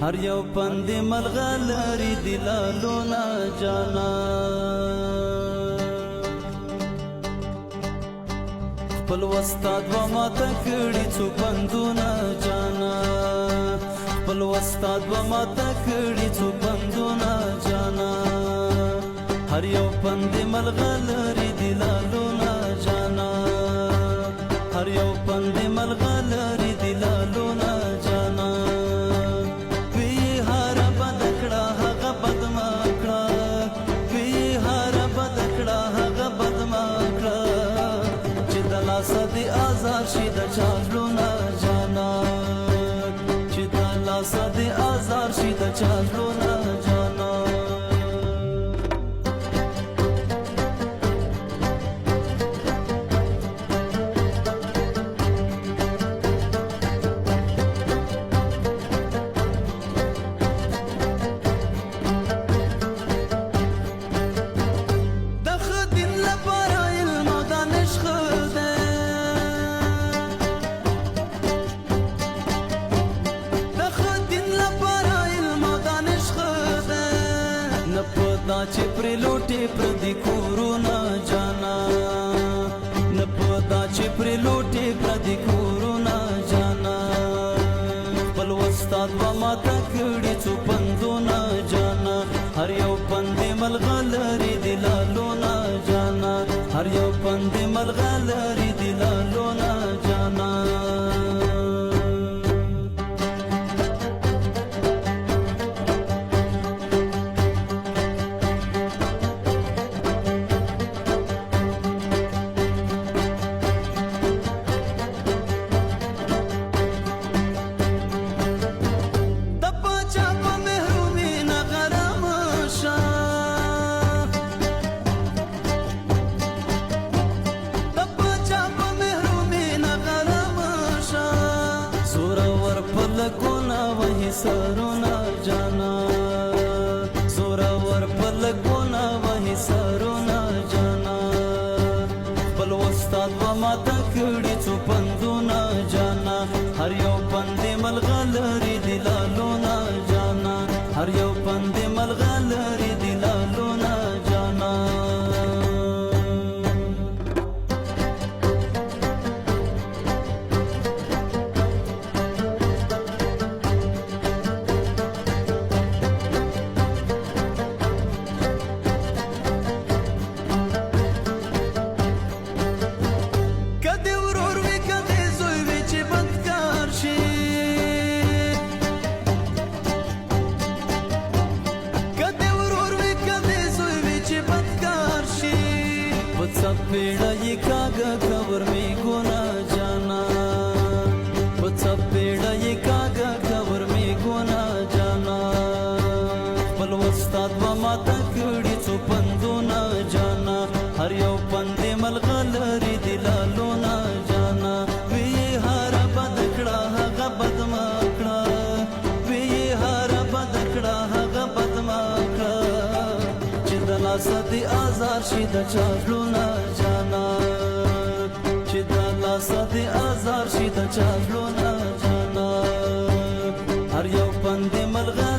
هر یو پند ملغلری دلالونا جانا خپل وستاد و ماته کړي څو پندونه جانا خپل وستاد و ماته کړي څو پندونه جانا هر یو پند ملغلری دلالونا جانا هر یو پند ملغلری دلالونا جانا صدی آزار شي د چالونا جانا چې د لاسه د آزار شي د چالونا جانا دا چې پر لوټي پر دې کورونا جانا نه پدا چې پر لوټي پر دې کورونا جانا خپل وستاد و ماته کړي څو پندونه جانا هر یو پند ملغلری دلالونا جانا هر یو پند ملغلری دلالونا جانا پلکونا وہی سرونا جانا زورور پلکونا وہی سرونا جانا خپل وستاد و ماته کړي څو پندونه جانا هر یو پند ملغلری دلالونا جانا هر یو پند ملغلری دلالونا جانا पेड़ा ये कागा खबर में गोना जाना पचा पेड़ा ये कागा खबर में गोना जाना पल वस्ताद व माता कड़ी څو پندونه جانا هر یو پند ملغلری دلالونا جانا وی هر بدکړه هغه بدمکړه وی هر بدکړه هغه بدمکړه چې د لاسه د آزار شي د چالونا جانا چې د لاسه د آزار شي د چالونا جانا هر یو پند ملغلری